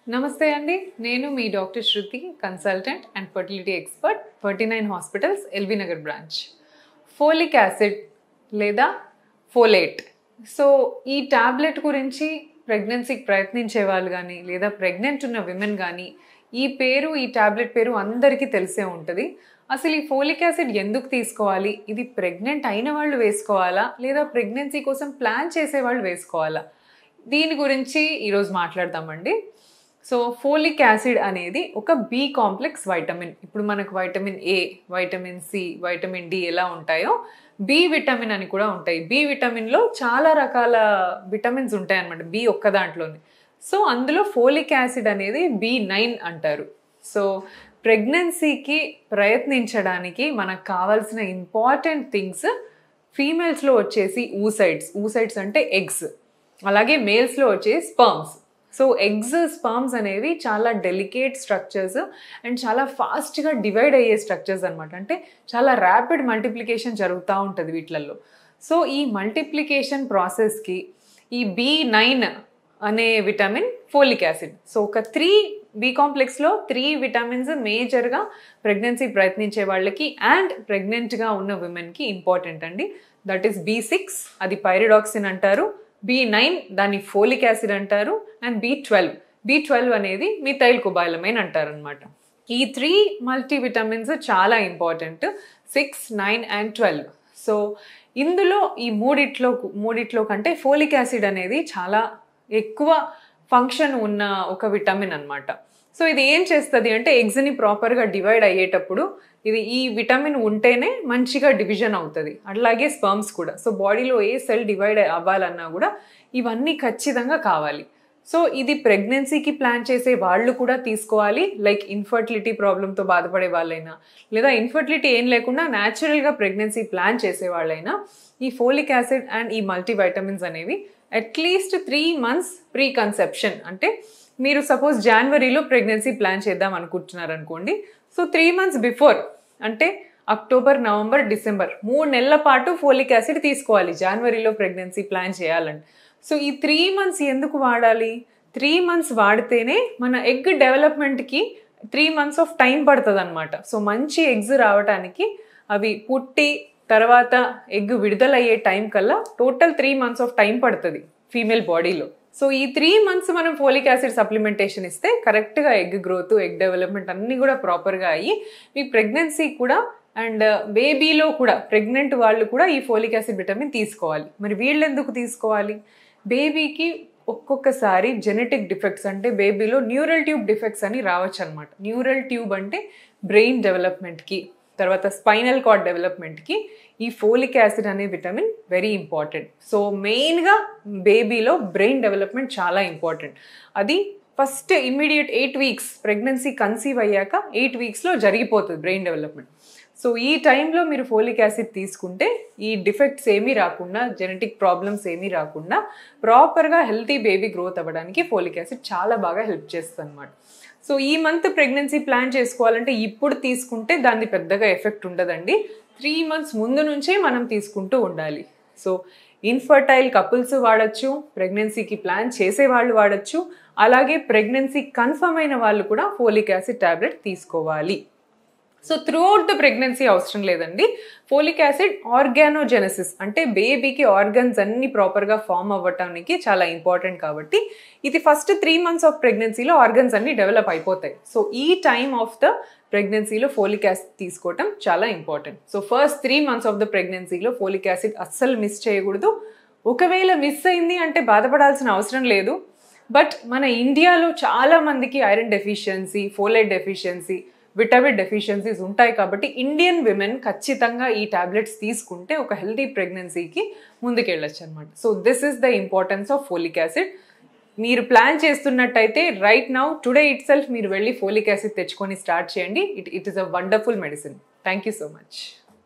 నమస్తే అండి. నేను మీ doctor Shruti, consultant and fertility expert, 39 hospitals, LB Nagar branch. Folic acid లేదా ఫోలేట్. సో ఈ టాబ్లెట్ గురించి ప్రెగ్నెన్సీకి ప్రయత్నించే వాళ్ళు కానీ లేదా ప్రెగ్నెంట్ ఉన్న విమెన్ కానీ ఈ టాబ్లెట్ పేరు అందరికీ తెలిసే ఉంటుంది. అసలు ఈ ఫోలిక్ యాసిడ్ ఎందుకు తీసుకోవాలి? ఇది ప్రెగ్నెంట్ అయిన వాళ్ళు వేసుకోవాలా లేదా ప్రెగ్నెన్సీ కోసం ప్లాన్ చేసే వాళ్ళు వేసుకోవాలా? దీని గురించి ఈరోజు మాట్లాడదామండి. సో ఫోలిక్ యాసిడ్ అనేది ఒక బి కాంప్లెక్స్ వైటమిన్. ఇప్పుడు మనకు vitamin A, vitamin C, vitamin D ఎలా ఉంటాయో బి విటమిన్ అని కూడా ఉంటాయి. బి విటమిన్లో చాలా రకాల విటమిన్స్ ఉంటాయి అన్నమాట, బి ఒక్క దాంట్లోనే. సో అందులో ఫోలిక్ యాసిడ్ అనేది B9 అంటారు. సో ప్రెగ్నెన్సీకి ప్రయత్నించడానికి మనకు కావాల్సిన ఇంపార్టెంట్ థింగ్స్ ఫీమేల్స్లో వచ్చేసి ఊసైడ్స్ అంటే ఎగ్స్, అలాగే మేల్స్లో వచ్చేసి స్పర్మ్స్. సో ఎగ్స్, స్పర్మ్స్ అనేవి చాలా డెలికేట్ స్ట్రక్చర్స్ అండ్ చాలా ఫాస్ట్గా డివైడ్ అయ్యే స్ట్రక్చర్స్ అనమాట. అంటే చాలా ర్యాపిడ్ మల్టిప్లికేషన్ జరుగుతూ ఉంటుంది వీటిలలో. సో ఈ మల్టిప్లికేషన్ ప్రాసెస్కి ఈ B9 అనే విటమిన్ ఫోలిక్ యాసిడ్. సో ఒక 3 బి కాంప్లెక్స్లో 3 విటమిన్స్ మేజర్గా ప్రెగ్నెన్సీ ప్రయత్నించే వాళ్ళకి అండ్ ప్రెగ్నెంట్గా ఉన్న విమెన్కి ఇంపార్టెంట్ అండి. దట్ ఈస్ B6, అది పైరిడాక్సిన్ అంటారు. B9 దాన్ని ఫోలిక్ యాసిడ్ అంటారు. అండ్ B12 అనేది మిథైల్ కొబాలమైన్ అంటారు అనమాట. ఈ 3 మల్టీవిటమిన్స్ చాలా ఇంపార్టెంట్, 6, 9 అండ్ 12. సో ఇందులో ఈ మూడిట్లో కంటే ఫోలిక్ యాసిడ్ అనేది చాలా ఎక్కువ ఫంక్షన్ ఉన్న ఒక విటమిన్ అనమాట. సో ఇది ఏం చేస్తుంది అంటే ఎగ్స్ని ప్రాపర్గా డివైడ్ అయ్యేటప్పుడు ఈ విటమిన్ ఉంటేనే మంచిగా డివిజన్ అవుతుంది. అట్లాగే స్పర్మ్స్ కూడా. సో బాడీలో ఏ సెల్ డివైడ్ అవ్వాలన్నా కూడా ఇవన్నీ ఖచ్చితంగా కావాలి. సో ఇది ప్రెగ్నెన్సీకి ప్లాన్ చేసే వాళ్ళు కూడా తీసుకోవాలి. లైక్ ఇన్ఫర్టిలిటీ ప్రాబ్లంతో బాధపడే వాళ్ళైనా లేదా ఇన్ఫర్టిలిటీ ఏం లేకుండా న్యాచురల్గా ప్రెగ్నెన్సీ ప్లాన్ చేసే వాళ్ళైనా ఈ ఫోలిక్ యాసిడ్ అండ్ ఈ మల్టీవైటమిన్స్ అనేవి అట్లీస్ట్ 3 months ప్రీ కన్సెప్షన్, అంటే మీరు సపోజ్ జనవరిలో ప్రెగ్నెన్సీ ప్లాన్ చేద్దాం అనుకుంటున్నారు అనుకోండి. సో 3 months బిఫోర్, అంటే అక్టోబర్, నవంబర్, డిసెంబర్ 3 నెలల పాటు ఫోలిక్ యాసిడ్ తీసుకోవాలి జనవరిలో ప్రెగ్నెన్సీ ప్లాన్ చేయాలంటే. సో ఈ 3 months ఎందుకు వాడాలి? 3 months వాడితేనే మన ఎగ్ డెవలప్మెంట్కి 3 months ఆఫ్ టైం పడుతుంది అనమాట. సో మంచి ఎగ్స్ రావడానికి అవి పుట్టి తర్వాత ఎగ్ విడుదలయ్యే టైం కల్లా టోటల్ 3 months ఆఫ్ టైం పడుతుంది ఫీమేల్ బాడీలో. సో ఈ 3 months మనం ఫోలిక్ యాసిడ్ సప్లిమెంటేషన్ ఇస్తే కరెక్ట్గా ఎగ్ గ్రోత్, ఎగ్ డెవలప్మెంట్ అన్నీ కూడా ప్రాపర్గా అయ్యి మీ ప్రెగ్నెన్సీ కూడా అండ్ బేబీలో కూడా ప్రెగ్నెంట్ వాళ్ళు కూడా ఈ ఫోలిక్ యాసిడ్ విటమిన్ తీసుకోవాలి. మరి వీళ్ళు ఎందుకు తీసుకోవాలి? బేబీకి ఒక్కొక్కసారి జెనెటిక్ డిఫెక్ట్స్, అంటే బేబీలో న్యూరల్ ట్యూబ్ డిఫెక్ట్స్ అని రావచ్చు అనమాట. న్యూరల్ ట్యూబ్ అంటే బ్రెయిన్ డెవలప్మెంట్కి, తర్వాత స్పైనల్ కార్డ్ డెవలప్మెంట్కి ఈ ఫోలిక్ యాసిడ్ అనే విటమిన్ వెరీ ఇంపార్టెంట్. సో మెయిన్గా బేబీలో బ్రెయిన్ డెవలప్మెంట్ చాలా ఇంపార్టెంట్. అది first immediate 8 weeks pregnancy conceive అయ్యాక 8 weeksలో జరిగిపోతుంది బ్రెయిన్ డెవలప్మెంట్. సో ఈ టైంలో మీరు ఫోలిక్ యాసిడ్ తీసుకుంటే ఈ డిఫెక్ట్స్ ఏమీ రాకుండా, జెనెటిక్ ప్రాబ్లమ్స్ ఏమీ రాకుండా ప్రాపర్గా హెల్తీ బేబీ గ్రోత్ అవ్వడానికి ఫోలిక్ యాసిడ్ చాలా బాగా హెల్ప్ చేస్తుంది అనమాట. సో ఈ మంత్ ప్రెగ్నెన్సీ ప్లాన్ చేసుకోవాలంటే ఇప్పుడు తీసుకుంటే దాన్ని పెద్దగా ఎఫెక్ట్ ఉండదండి. 3 months ముందు నుంచే మనం తీసుకుంటూ ఉండాలి. సో ఇన్ఫర్టైల్ కపుల్స్ వాడచ్చు, ప్రెగ్నెన్సీకి ప్లాన్ చేసే వాళ్ళు వాడచ్చు, అలాగే ప్రెగ్నెన్సీ కన్ఫర్మ్ అయిన వాళ్ళు కూడా ఫోలిక్ యాసిడ్ టాబ్లెట్ తీసుకోవాలి. సో త్రూఅవుట్ ద ప్రెగ్నెన్సీ అవసరం లేదండి. ఫోలిక్ యాసిడ్ ఆర్గానోజెనసిస్, అంటే బేబీకి ఆర్గన్స్ అన్ని ప్రాపర్గా ఫామ్ అవ్వటానికి చాలా ఇంపార్టెంట్ కాబట్టి ఇది ఫస్ట్ 3 months ఆఫ్ ప్రెగ్నెన్సీలో ఆర్గన్స్ అన్ని డెవలప్ అయిపోతాయి. సో ఈ టైమ్ ఆఫ్ ద ప్రెగ్నెన్సీలో ఫోలిక్ యాసిడ్ తీసుకోవటం చాలా important. So first 3 months of the ప్రెగ్నెన్సీలో ఫోలిక్ యాసిడ్ అస్సలు మిస్ చేయకూడదు. ఒకవేళ మిస్ అయింది అంటే బాధపడాల్సిన అవసరం లేదు. బట్ మన ఇండియాలో చాలా మందికి iron deficiency, folate deficiency, vitamin deficiencies ఉంటాయి కాబట్టి ఇండియన్ విమెన్ ఖచ్చితంగా ఈ టాబ్లెట్స్ తీసుకుంటే ఒక హెల్తీ ప్రెగ్నెన్సీకి ముందుకెళ్ళచ్చు అనమాట. So this is the importance of folic acid. మీరు ప్లాన్ చేస్తున్నట్టయితే right now today itself మీరు వెళ్ళి ఫోలిక్ యాసిడ్ తెచ్చుకొని స్టార్ట్ చేయండి. It is a wonderful medicine. Thank you so much.